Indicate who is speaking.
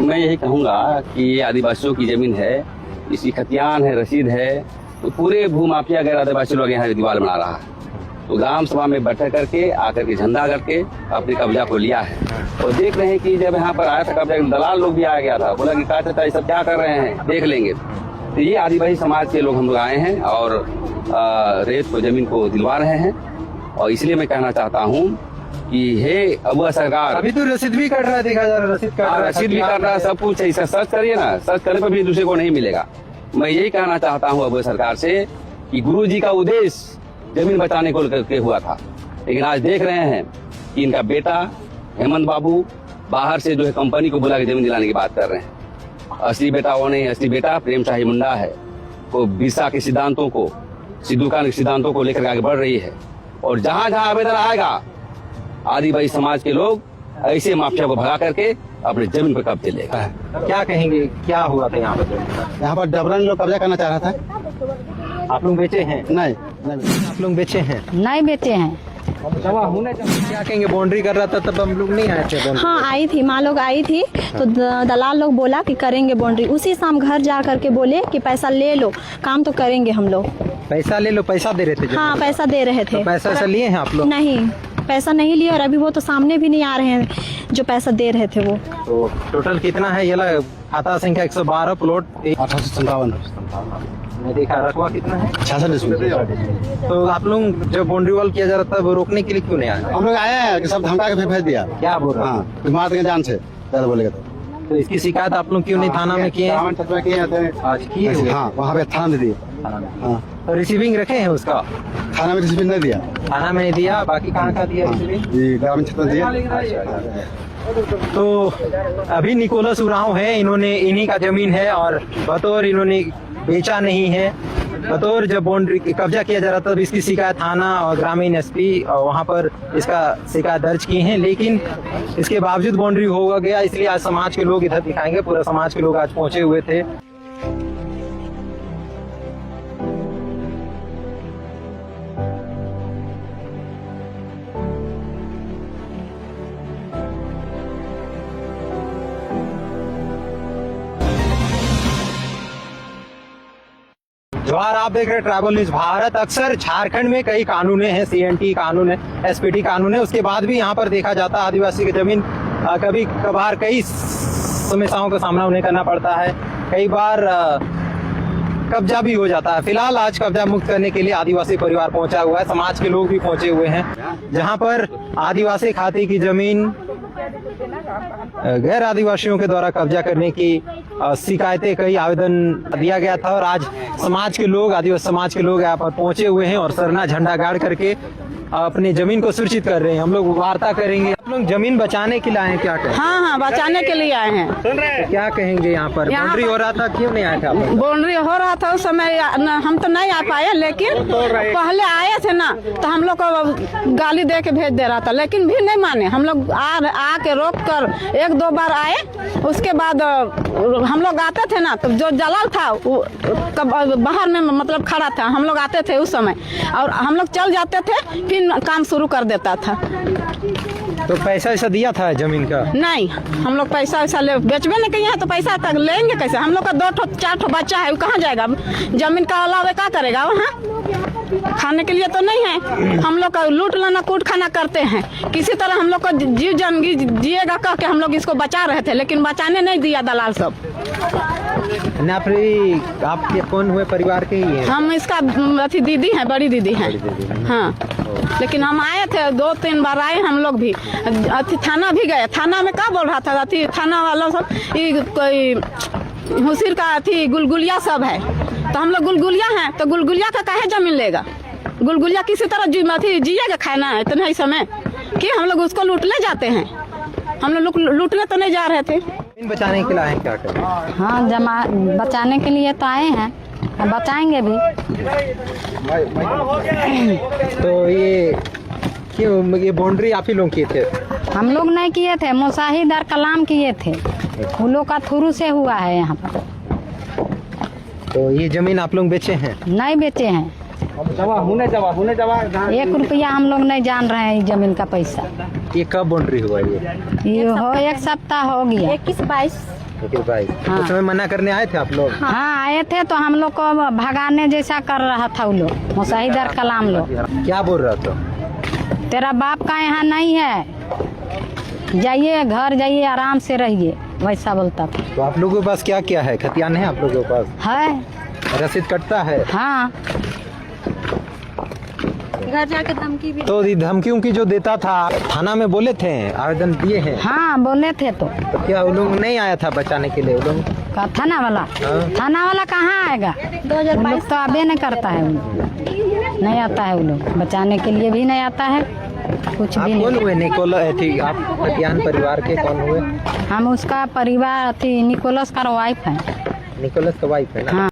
Speaker 1: मैं यही कहूँगा कि ये आदिवासियों की जमीन है, इसकी खतियान है, रसीद है, तो पूरे भूमाफिया गैर आदिवासी लोग यहाँ दीवार बना रहा है। तो ग्राम सभा में बैठक करके आकर के झंडा करके अपने कब्जा को लिया है। और देख रहे हैं कि जब यहाँ पर आया था कब्जा, दलाल लोग भी आ गया था, बोला कि क्या चाचा ये सब क्या कर रहे हैं, देख लेंगे। तो ये आदिवासी समाज के लोग हम लोग आए हैं और रेत को जमीन को दिलवा रहे हैं। और इसलिए मैं कहना चाहता हूँ कि हे अब सरकार,
Speaker 2: अभी तो रसीद भी कट रहा है, देखा जा रहा है
Speaker 1: रसीद भी कट रहा है, सब कुछ है। इसका सर्च करिए ना, सर्च करने पर भी दूसरे को नहीं मिलेगा। मैं यही कहना चाहता हूँ अब सरकार से कि गुरु जी का उद्देश्य जमीन बचाने को लेकर हुआ था, लेकिन आज देख रहे हैं कि इनका बेटा हेमंत बाबू बाहर से जो है कंपनी को बुला के जमीन दिलाने की बात कर रहे हैं। असली बेटा वो नहीं, असली बेटा प्रेम शाही मुंडा है। वो बिरसा के सिद्धांतों को, सिद्धू खान के सिद्धांतों को लेकर आगे बढ़ रही है। और जहां जहां आवेदन आएगा, आदिवासी समाज के लोग ऐसे माफिया को भगा करके अपने जमीन पर कब्जे लेगा।
Speaker 2: क्या कहेंगे, क्या हुआ था यहाँ पर?
Speaker 3: यहाँ पर डबरन लोग कब्जा करना चाह रहा था।
Speaker 2: आप लोग बेचे हैं?
Speaker 3: नहीं,
Speaker 2: आप लोग बेचे हैं?
Speaker 4: नहीं बेचे हैं।
Speaker 2: क्या कहेंगे, बाउंड्री कर रहा था तब हम लोग नहीं आए थे?
Speaker 4: हाँ आई थी, माँ लोग आई थी, तो दलाल लोग बोला कि करेंगे बाउंड्री। उसी शाम घर जा करके बोले कि पैसा ले लो, काम तो करेंगे हम लोग।
Speaker 2: पैसा ले लो, पैसा दे रहे थे?
Speaker 4: हाँ पैसा दे रहे थे।
Speaker 2: तो पैसा ऐसा लिए हैं आप लोग?
Speaker 4: नहीं, पैसा नहीं लिए, और अभी वो तो सामने भी नहीं आ रहे हैं जो पैसा दे रहे थे वो।
Speaker 2: तो टोटल कितना है? ये खाता संख्या 112, प्लॉट
Speaker 3: 1857।
Speaker 2: मैं देखा, रकबा कितना है?
Speaker 3: 66।
Speaker 2: तो आप लोग जब बाउंड्री वॉल किया जा रहा था वो रोकने के लिए क्यों नहीं आए?
Speaker 3: हम लोग आए हैं कि सब धमका के भेज दिया।
Speaker 2: क्या बोल रहा?
Speaker 3: हाँ, मार देंगे जान से, ज्यादा बोलेगा
Speaker 2: तो इसकी शिकायत आप लोग क्यों नहीं थाना में किए? आज किए हुए?
Speaker 3: हाँ, वहाँ पे थाना में दिए। हाँ,
Speaker 2: तो रिसीविंग रखे हैं उसका?
Speaker 3: थाना में रिसीविंग नहीं दिया।
Speaker 2: थाना में नहीं दिया, बाकी कहाँ का दिया रिसीविंग?
Speaker 3: जी, ग्रामीण क्षेत्र में दिया।
Speaker 2: तो अभी निकोलस उरांव है, इन्होंने, इन्हीं का जमीन है और बतौर इन्होंने बेचा नहीं है, बतौर जब बाउंड्री कब्जा किया जा रहा था तब इसकी शिकायत थाना और ग्रामीण एसपी और वहाँ पर इसका शिकायत दर्ज की है, लेकिन इसके बावजूद बाउंड्री हो गया। इसलिए आज समाज के लोग इधर दिखाएंगे, पूरा समाज के लोग आज पहुंचे हुए थे। जवाहर, आप देख रहे हैं ट्राइबल न्यूज भारत। अक्सर झारखंड में कई कानूने हैं, सीएनटी कानून है, एसपीटी कानून है, उसके बाद भी यहाँ पर देखा जाता है आदिवासी की जमीन कभी कभार कई समस्याओं का सामना उन्हें करना पड़ता है, कई बार कब्जा भी हो जाता है। फिलहाल आज कब्जा मुक्त करने के लिए आदिवासी परिवार पहुंचा हुआ है, समाज के लोग भी पहुंचे हुए हैं, जहां पर आदिवासी खाते की जमीन गैर आदिवासियों के द्वारा कब्जा करने की शिकायतें, कई आवेदन दिया गया था। और आज समाज के लोग, आदिवासी समाज के लोग यहाँ पर पहुंचे हुए हैं और सरना झंडा गाड़ करके अपनी जमीन को सुरक्षित कर रहे हैं। हम लोग वार्ता करेंगे। आप लोग जमीन बचाने के लिए आए हैं, क्या कहें?
Speaker 4: हाँ हाँ, बचाने के लिए आए हैं।
Speaker 2: तो क्या कहेंगे, यहाँ पर बाउंड्री हो रहा था, क्यों नहीं आए थे?
Speaker 4: बाउंड्री हो रहा था उस समय, हम तो नहीं आ पाए, लेकिन पहले आए थे ना, तो हम लोग को गाली दे के भेज दे रहा था, लेकिन भी नहीं माने। हम लोग आके रोक कर 1-2 बार आए, उसके बाद हम लोग आते थे ना, तो जो दलाल था वो बाहर में मतलब खड़ा था, हम लोग आते थे उस समय और हम लोग चल जाते थे, फिर काम शुरू कर देता था।
Speaker 2: तो पैसा ऐसा दिया था जमीन का? नहीं,
Speaker 4: हम लोग पैसा ऐसा ले बेचबे नहीं किए हैं, तो पैसा तक लेंगे कैसे? हम लोग का 2-4 बच्चा है, वो कहाँ जाएगा? जमीन का अलावा क्या करेगा वहाँ? खाने के लिए तो नहीं है। हम लोग का लूट लाना कूट खाना करते हैं, किसी तरह हम लोग को जीव जिंदगी जिएगा कह के हम लोग इसको बचा रहे थे, लेकिन बचाने नहीं दिया दलाल सब।
Speaker 2: आपके कौन हुए परिवार के ही है?
Speaker 4: हम इसका अथी दीदी है, बड़ी दीदी है। हाँ, लेकिन हम आए थे 2-3 बार आए हम लोग भी, अथी थाना भी गए। थाना में क्या बोल रहा था, अथी थाना वालों सब कोई हुसीर का अथी गुलगुलिया सब है, तो हम लोग गुलगुलिया हैं, तो गुलगुलिया का काहे जमीन लेगा? गुलगुलिया किसी तरह जिएगा, खाना है इतना ही समय कि हम लोग उसको लूट ले जाते हैं। हम लोग लूटने तो नहीं जा रहे थे।
Speaker 2: बचाने के लिए आए, क्या करें?
Speaker 4: हाँ, बचाने के लिए तो आए हैं, बचाएंगे भी।
Speaker 2: तो ये क्यों, ये बाउंड्री आप ही लोग किए थे?
Speaker 4: हम लोग नहीं किए थे, मुसाहिद और कलाम किए थे, उन लोग का थ्रू से हुआ है यहाँ पर।
Speaker 2: तो ये जमीन आप लोग बेचे हैं?
Speaker 4: नहीं बेचे हैं, 1 रुपया हम लोग नहीं जान रहे हैं जमीन का पैसा।
Speaker 2: ये कब बाउंड्री हुआ? ये
Speaker 4: हो 1 सप्ताह हो गया।
Speaker 2: निखिल भाई
Speaker 4: हाँ।
Speaker 2: उस समय मना करने आए थे आप लोग?
Speaker 4: हाँ आए थे तो हम लोग को भगाने जैसा कर रहा था वो लोग मुशाहिदर कलाम लोग।
Speaker 2: क्या बोल रहा था?
Speaker 4: तेरा बाप का यहाँ नहीं है, जाइए घर जाइए आराम से रहिए, वैसा बोलता था।
Speaker 2: तो आप लोगों के पास क्या क्या है? खतियान है आप लोगों के पास?
Speaker 4: है
Speaker 2: रसीद कटता है?
Speaker 4: हाँ।
Speaker 5: घर जाके धमकी भी
Speaker 2: तो ये धमकी उमकी जो देता था थाना में बोले थे, आवेदन दिए हैं?
Speaker 4: हाँ बोले थे तो
Speaker 2: क्या वो लोग नहीं आया था बचाने के लिए? वो लोग
Speaker 4: का थाना वाला
Speaker 2: हाँ।
Speaker 4: थाना वाला कहाँ आएगा? वो लोग तो आबे नहीं करता है, वो लोग नहीं आता है, वो लोग बचाने के लिए भी नहीं आता है, कुछ
Speaker 2: आप
Speaker 4: भी
Speaker 2: कौन
Speaker 4: नहीं।
Speaker 2: हुए? निकोलस ठीक, आप खतियान परिवार के कौन हुए?
Speaker 4: हम उसका परिवार थी, निकोलस का वाइफ है।
Speaker 2: निकोलस का वाइफ है ना?
Speaker 4: हाँ।